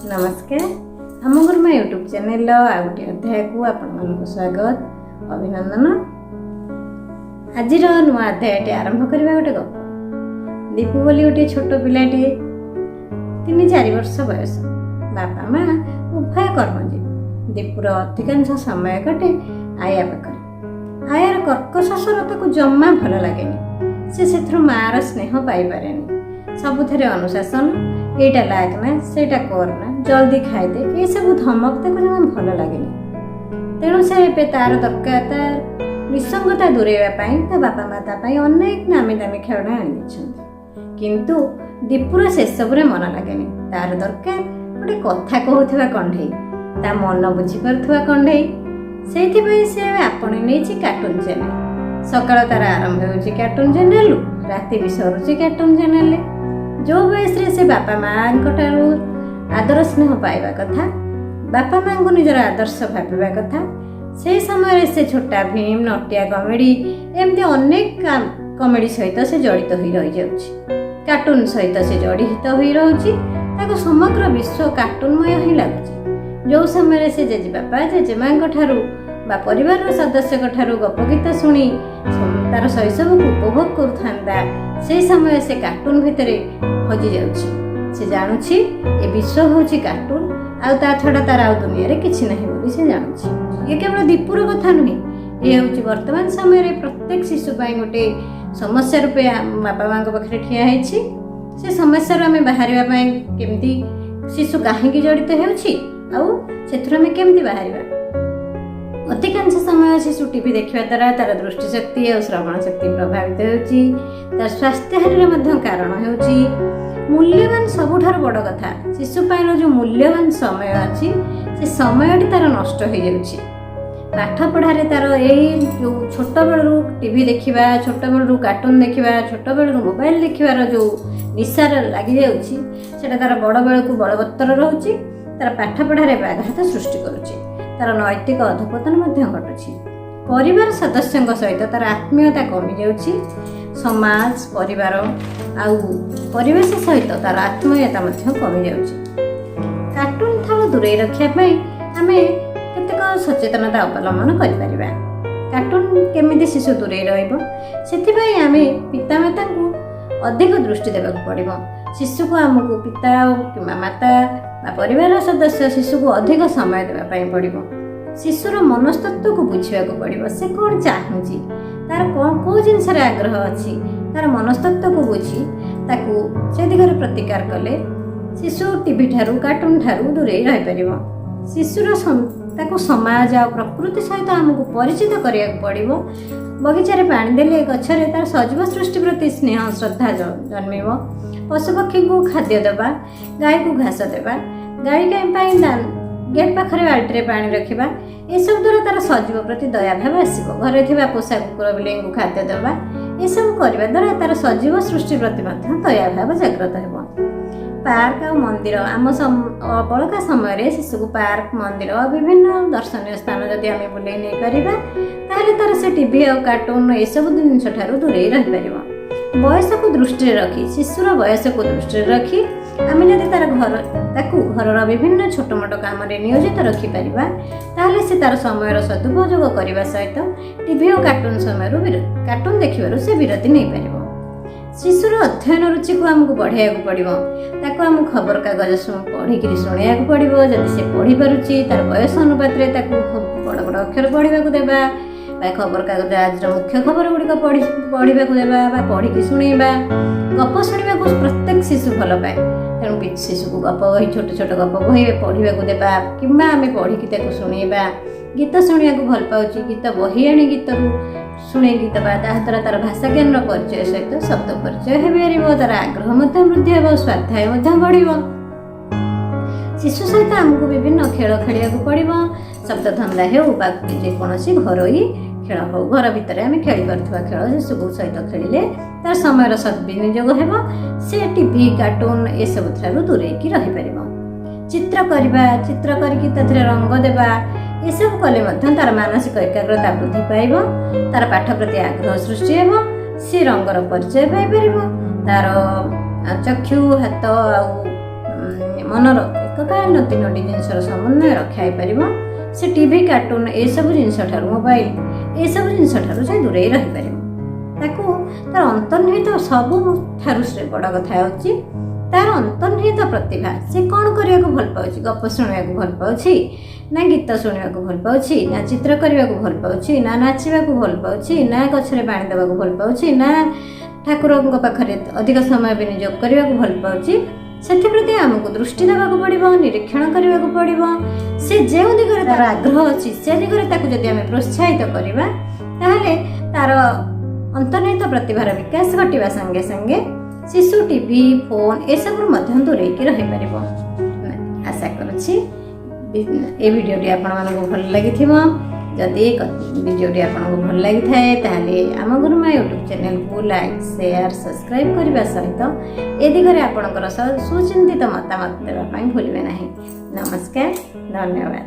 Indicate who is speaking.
Speaker 1: नमस्कार आम गुरुमा YouTube channel आ गोटे अध्याय को आपण स्वागत अभिनंदन। आज नुआ अध्याय आरंभ करवा गोटे गप। दीपू बोली गोटे छोट पिलाटे 3-4 वर्ष बयस। बापा माँ उभय कर्मजीवी। दीपूर अधिकांश समय कटे आया पाखरे। आयार कर्कश स्वर ताको जम्मा भल लगे। से मार स्नेह पाइपे सबुथ अनुशासन एटा लागना सेटा करना जल्दी खाईदे ये सब धमक ताको जमा भल लगे। तेणु से तार दरकार तार निसंगता दूरेवा बापा माता अनेक नामी दामी खेलना आनी किंतु दीपूर से सब मन लगे। तार दरकार गोटे कथा कहूवा कंढे ता मन बुझी पारुवा कंढे से आपण नहीं कार्टून चैनल। सकाळ तार आरंभ हो कार्टून चैनल राति भी सरुची कार्टून चैनल। जो बयस से बापा माँ आदर स्नेह पाइबा कथा बापा माँ को निजर आदर्श भाविबा कथा से समय से छोटा भीम नटिया कमेडी एमती अनेक कमेडी सहित से जड़ित हो रही जाउछि। कार्टून सहित से जड़ित हो रही समग्र विश्व कार्टूनमय ही लगुच। जो समय से जेजेबापा जेजेमाँ बा परिवार सदस्य गप गीत शुणी तार शैशव को उपभोग करुता से समय से कार्टून भितर हजि जाउछि। से जानुछि ए विश्व होछि कार्टून आ ता छड़ा तार आ दुनिया रे किछि नहीं बोली से जानुछि। ये केवल दीपूर कथा नुहे ये होछि वर्तमान समय रे प्रत्येक शिशु पाई गोटे समस्या रूपे बापा माँ पाखे ठिया होइछि। से समस्या रो आमे बाहरिबा पाई केमती शिशु काहेकि जड़ित होउछि आ सेथुर आमे केमती बाहरिबा। अधिकांश समय शिशु टीवी देखा द्वारा तार दृष्टिशक्ति और श्रवण शक्ति प्रभावित होउछि। तार स्वास्थ्य हानि कारण होउछि। मूल्यवान सबुठार बड़ कथा शिशु पाइल जो मूल्यवान समय अच्छी से समय तार नष्ट हो जाउछि। पाठ पढ़ारे तार यही जो छोट बेलू टीवी देखा छोट बेलू कार्टून देखा छोट बेलू मोबाइल देखार जो निशार लगी जाउछि सेटा तार बड़ बेल को बलवत्तर रोचे। तार पाठ पढ़ारे व्याघात सृष्टि करुछि। तार नैतिक अधपतन घटुछि। परिवार सदस्यों सहित तार आत्मीयता कमी जाउछि। समाज परिवार आउ परिवेश सहित तार आत्मीयता कमी जाउछि। कार्टून ठाରୁ दूरे रखिया आमे केतेक सचेतनता अवलंबन करिपारिबा। कार्टून केमिति शिशु दूरे रहइबो सेथिबाई आमे पितामाता को अधिक दृष्टि देबाक पड़िबो। शिशु को आमको पिता किंवा माता बा परिवार सदस्य शिशु को अधिक समय देवाई पड़िबो। शिशुर मनस्तत्व को बुझा पड़ो। से कौन चाहूँगी तार कौन कौ जिनस आग्रह अच्छी तार मनस्तत्व को बुझी ताकू से दिगरे प्रतिकार कले शिशु टीवी ठारू कार्टून ठारू दूरे रही पार। शिशुर समाज आ प्रकृति सहित आमको परिचित करिया पड़ो। बगीचारे पानी देले गछरे तार सजीव सृष्टि प्रति स्नेह श्रद्धा जन्मिब। पशुपक्षी को खाद्य देवा गाय को घास देवा गाई गाय गेट पाखरे बाल्टी पानी रखा ये सब द्वारा तार सजीव प्रति दया भाव आसो। घरे थी पोषा कुकुर बिल्ली को खाद्य देवा ये सब करने द्वारा तार सजीव सृष्टि प्रति दया भाव जागृत हो। पार्क आ मंदिर आम बड़का समय शिशु को पार्क मंदिर विभिन्न दर्शनीय स्थान जदि आम बुले नहीं पारिबा ताहले तार से टीवी और कार्टून ये सब जिनस ठारू दूरे रही पारिबो। बयस को दृष्टि रखी शिशुर बयस को दृष्टि रखी आम जब तार घर विभिन्न छोट मोट काम नियोजित रखिपर ताहले से तार समय सदुपयोग करने सहित टीवी और कार्टून समय कार्टून देखिबार से विरति नहीं पार। शिशुर अध्ययन रुचि को आमको बढ़ाया पड़ो। ताको आम खबर कागज पढ़िक शुणा पड़ो। जब से पढ़ी पारुची तार बयस अनुपात बड़ बड़ अक्षर पढ़ा देवा खबर कागज आज मुख्य खबर गुड़िक पढ़ा देवा पढ़िकी शुणा गप शुणा प्रत्येक शिशु भल पाए। तेणु शिशु को गप बही छोट छोट गप बही पढ़ा देवा कि आम पढ़िकी शुणा। गीत शुणा भल पाऊँ गीत बही आनी गीत शुणे गीत द्वारा तार भाषा ज्ञान परिचय सहित शब्द परिचय हो तार आग्रह वृद्धि हो स्वाध्याय बढ़। शिशु सहित आमको विभिन्न खेल खेलिया पड़ो। शब्द धंदा हो जेकोसी घरोई खेल हो घर भितर आम खेली पारुवा खेल शिशु सहित खेलिले तार समय सद्विनियोग हो। से टीवी कार्टून ये सब ठारू दूरे रही पार। चित्र करवा चित्र करके रंग देवा ये सब कले तार मानसिक एकाग्रता वृद्धि पाइब। तार पाठ प्रति आग्रह सृष्टि हो। सी रंगर परिचय पाइपर। तार चक्षु हाथ आ मनर एक ଏକକାଳୀନ 3ଟି ଜିନିଷର ସମନ୍ୱୟ ରକ୍ଷା ହେଇପାରିବ। ସେ ଟିଭି କାର୍ଟୁନ ଏସବୁ ଜିନିଷ ଠାରୁ ମୋବାଇଲ ଏସବୁ ଜିନିଷ ଠାରୁ ସେ ଦୂରେଇ ରହିପାରିବ। ତାକୁ ତାର ଅନ୍ତର୍ନିହିତ ସବୁଠାରୁ ବଡ଼ କଥା ହେଉଛି ତାର ଅନ୍ତର୍ନିହିତ ପ୍ରତିଭା। ସେ କ'ଣ କରିବାକୁ ଭଲ ପାଉଛି? ଗପ ଶୁଣିବାକୁ ଭଲ ପାଉଛି, ନା ଗୀତ ଶୁଣିବାକୁ ଭଲ ପାଉଛି, ନା ଚିତ୍ର କରିବାକୁ ଭଲ ପାଉଛି, ନା ନାଚିବାକୁ ଭଲ ପାଉଛି, ନା ଗଛରେ ପାଣି ଦେବାକୁ ଭଲ ପାଉଛି, ନା ଠାକୁରଙ୍କ ପାଖରେ ଅଧିକ ସମୟ ବିନିଯୋଗ କରିବାକୁ ଭଲ ପାଉଛି। ସେଥିପ୍ରତି ଆମକୁ ଦୃଷ୍ଟି ଦେବାକୁ ପଡ଼ିବ, ନିରୀକ୍ଷଣ କରିବାକୁ ପଡ଼ିବ। ସେ ଯେଉଁ ଦିଗରେ ତାର ଆଗ୍ରହ ଅଛି ସେ ଦିଗରେ ତାକୁ ଯଦି ଆମେ ପ୍ରୋତ୍ସାହିତ କରିବା ତାହେଲେ ତାର ଅନ୍ତର୍ନିହିତ ପ୍ରତିଭାର ବିକାଶ ଘଟିବା ସଙ୍ଗେ ସଙ୍ଗେ ଶିଶୁ ଟିଭି ଫୋନ ଏସବୁରୁ ମଧ୍ୟ ଦୂରେଇକି ରହିପାରିବ। ଆଶା କରୁଛି ଏ ଭିଡ଼ିଓଟି ଆପଣମାନଙ୍କୁ ଭଲ ଲାଗିଥିବ। ଯଦି ଭିଡ଼ିଓଟି ଆପଣଙ୍କୁ ଭଲ ଲାଗିଥାଏ ତାହେଲେ ଆମ ଗୁରୁମା ୟୁଟ୍ୟୁବ୍ ଚ୍ୟାନେଲକୁ ଲାଇକ୍ ସେୟାର ସବସ୍କ୍ରାଇବ୍ କରିବା ସହିତ ଏ ଦିଗରେ ଆପଣଙ୍କର ସୁଚିନ୍ତିତ ମତାମତ ଦେବା ପାଇଁ ଭୁଲିବେ ନାହିଁ। ନମସ୍କାର, ଧନ୍ୟବାଦ।